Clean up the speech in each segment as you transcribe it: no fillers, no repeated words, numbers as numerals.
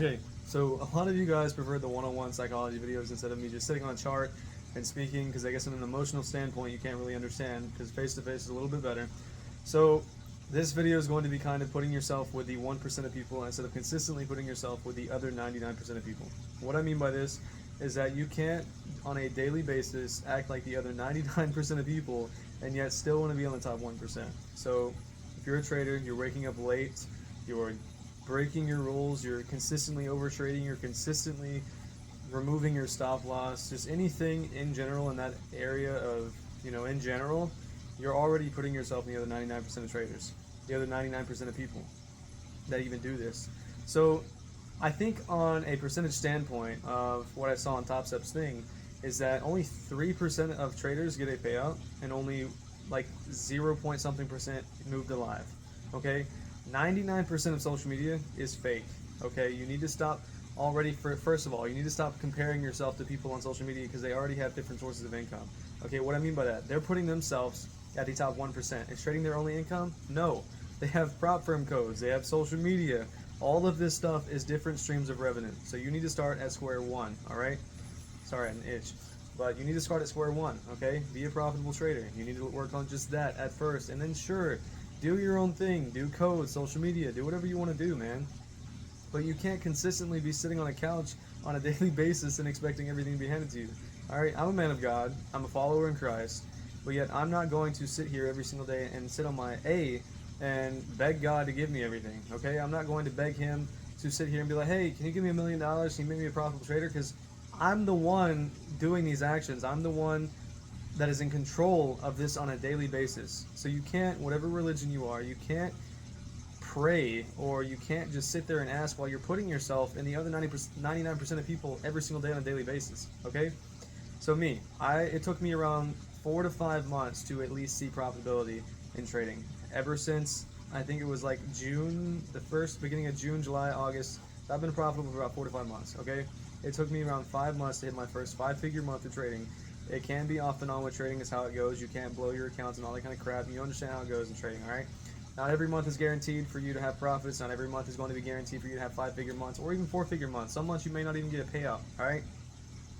Okay, so a lot of you guys prefer the one-on-one psychology videos instead of me just sitting on a chart and speaking, because I guess from an emotional standpoint you can't really understand, because face-to-face is a little bit better. So this video is going to be kind of putting yourself with the 1% of people instead of consistently putting yourself with the other 99% of people. What I mean by this is that you can't, on a daily basis, act like the other 99% of people and yet still want to be on the top 1%. So if you're a trader, you're waking up late, you're breaking your rules, you're consistently over trading, you're consistently removing your stop loss, just anything in general in that area of, in general, you're already putting yourself in the other 99% of traders, the other 99% of people that even do this. So I think on a percentage standpoint of what I saw on Top Step's thing is that only 3% of traders get a payout and only like 0 point something percent moved alive. Okay? 99% of social media is fake. Okay? You need to stop first of all, you need to stop comparing yourself to people on social media because they already have different sources of income. Okay, what I mean by that, they're putting themselves at the top 1%. Is trading their only income? No. They have prop firm codes, they have social media. All of this stuff is different streams of revenue. So you need to start at square one, all right? Sorry, an itch. But you need to start at square one, okay? Be a profitable trader. You need to work on just that at first. And then sure, do your own thing. Do codes, social media, do whatever you want to do, man. But you can't consistently be sitting on a couch on a daily basis and expecting everything to be handed to you. All right, I'm a man of God. I'm a follower in Christ. But yet I'm not going to sit here every single day and sit on my A and beg God to give me everything, okay? I'm not going to beg him to sit here and be like, hey, can you give me $1 million? Can you make me a profitable trader? Because I'm the one doing these actions. I'm the one that is in control of this on a daily basis. So you can't, whatever religion you are, you can't pray, or you can't just sit there and ask while you're putting yourself in the other 99% of people every single day on a daily basis, okay? So it took me around 4 to 5 months to at least see profitability in trading. Ever since, I think it was like beginning of June, July, August, I've been profitable for about 4 to 5 months, okay? It took me around 5 months to hit my first 5-figure month of trading. It can be off and on with trading, is how it goes. You can't blow your accounts and all that kind of crap. You understand how it goes in trading, all right? Not every month is guaranteed for you to have profits. Not every month is going to be guaranteed for you to have 5-figure months or even 4-figure months. Some months you may not even get a payout, all right?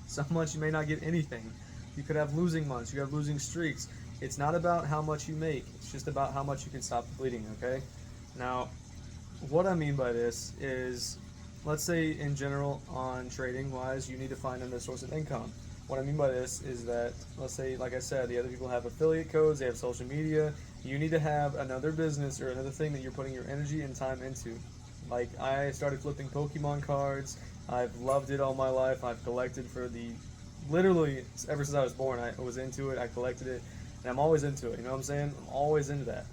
Some months you may not get anything. You could have losing months. You have losing streaks. It's not about how much you make. It's just about how much you can stop bleeding, okay? Now, what I mean by this is, let's say in general on trading wise, you need to find another source of income. What I mean by this is that, let's say, like I said, the other people have affiliate codes, they have social media. You need to have another business or another thing that you're putting your energy and time into. Like, I started flipping Pokemon cards. I've loved it all my life. I've collected literally, ever since I was born, I was into it. I collected it, and I'm always into it. You know what I'm saying? I'm always into that.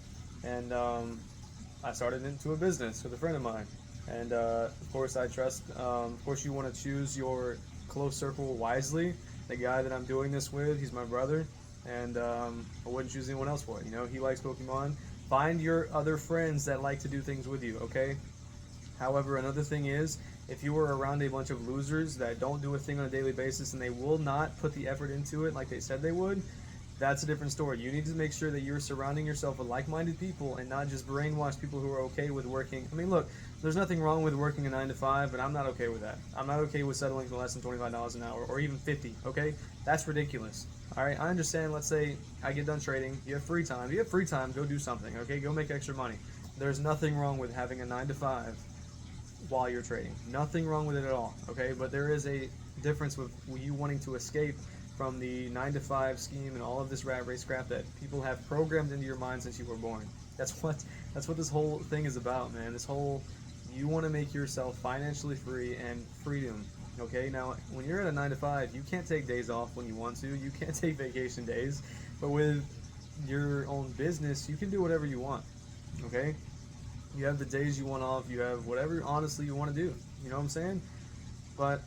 And I started into a business with a friend of mine. And of course, of course, you want to choose your close circle wisely. The guy that I'm doing this with, he's my brother, and I wouldn't choose anyone else for it. He likes Pokemon. Find your other friends that like to do things with you, okay? However, another thing is, if you were around a bunch of losers that don't do a thing on a daily basis and they will not put the effort into it like they said they would, that's a different story. You need to make sure that you're surrounding yourself with like-minded people and not just brainwashed people who are okay with working. I mean, look, there's nothing wrong with working a 9 to 5, but I'm not okay with that. I'm not okay with settling for less than $25 an hour or even 50, okay? That's ridiculous. All right, I understand. Let's say I get done trading. You have free time. If you have free time, go do something, okay? Go make extra money. There's nothing wrong with having a 9 to 5 while you're trading. Nothing wrong with it at all, okay? But there is a difference with you wanting to escape from the 9 to 5 scheme and all of this rat race crap that people have programmed into your mind since you were born. That's what this whole thing is about, man. You want to make yourself financially free and freedom. Okay, now when you're at a 9 to 5, you can't take days off when you want to. You can't take vacation days. But with your own business, you can do whatever you want. Okay, you have the days you want off. You have whatever honestly you want to do. You know what I'm saying? But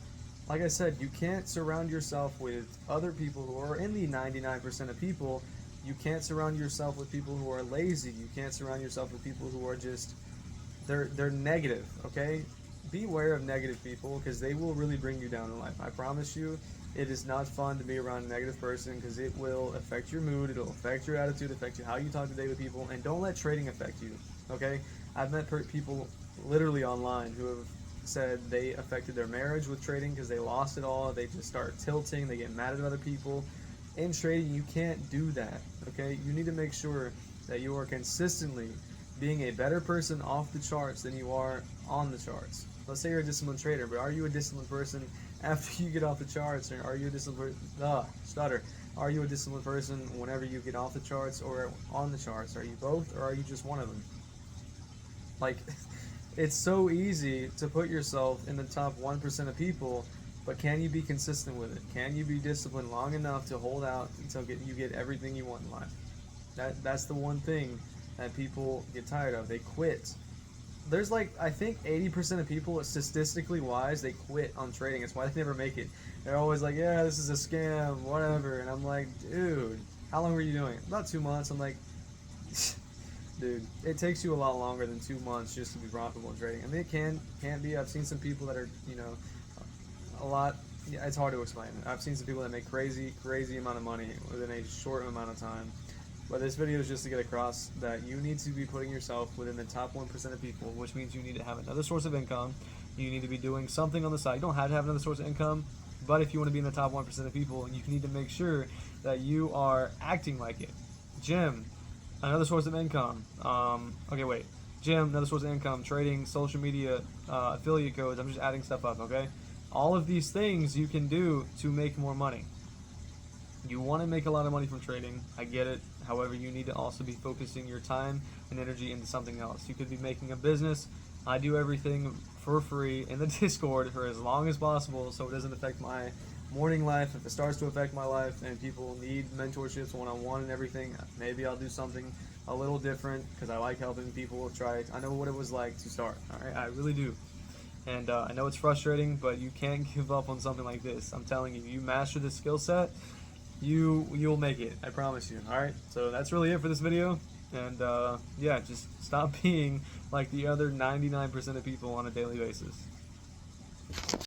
like I said, you can't surround yourself with other people who are in the 99% of people. You can't surround yourself with people who are lazy. You can't surround yourself with people who are just, they're negative, okay? Beware of negative people because they will really bring you down in life. I promise you, it is not fun to be around a negative person because it will affect your mood, it'll affect your attitude, affect you how you talk to daily people, and don't let trading affect you, okay? I've met people literally online who have said they affected their marriage with trading because they lost it all. They just start tilting. They get mad at other people. In trading, you can't do that. Okay, you need to make sure that you are consistently being a better person off the charts than you are on the charts. Let's say you're a disciplined trader, but are you a disciplined person after you get off the charts, or are you a disciplined Are you a disciplined person whenever you get off the charts or on the charts? Are you both, or are you just one of them? Like, it's so easy to put yourself in the top 1% of people, but can you be consistent with it? Can you be disciplined long enough to hold out until you get everything you want in life? That's the one thing that people get tired of. They quit. There's like, I think 80% of people, statistically wise, they quit on trading. It's why they never make it. They're always like, yeah, this is a scam, whatever. And I'm like, dude, how long were you doing it? About 2 months. I'm like, dude, it takes you a lot longer than 2 months just to be profitable in trading. I mean, it can be. I've seen some people that are, a lot. Yeah, it's hard to explain. I've seen some people that make crazy amount of money within a short amount of time. But this video is just to get across that you need to be putting yourself within the top 1% of people, which means you need to have another source of income. You need to be doing something on the side. You don't have to have another source of income, but if you want to be in the top 1% of people, you need to make sure that you are acting like it. Gym, another source of income. Gym, another source of income. Trading, social media, affiliate codes. I'm just adding stuff up, okay? All of these things you can do to make more money. You want to make a lot of money from trading, I get it. However, you need to also be focusing your time and energy into something else. You could be making a business. I do everything for free in the Discord for as long as possible so it doesn't affect my morning life. If it starts to affect my life and people need mentorships one-on-one and everything, maybe I'll do something a little different because I like helping people try it. I know what it was like to start, all right? I really do. And I know it's frustrating, but you can't give up on something like this. I'm telling you, you master this skill set, you'll make it. I promise you. All right. So that's really it for this video. And yeah, just stop being like the other 99% of people on a daily basis.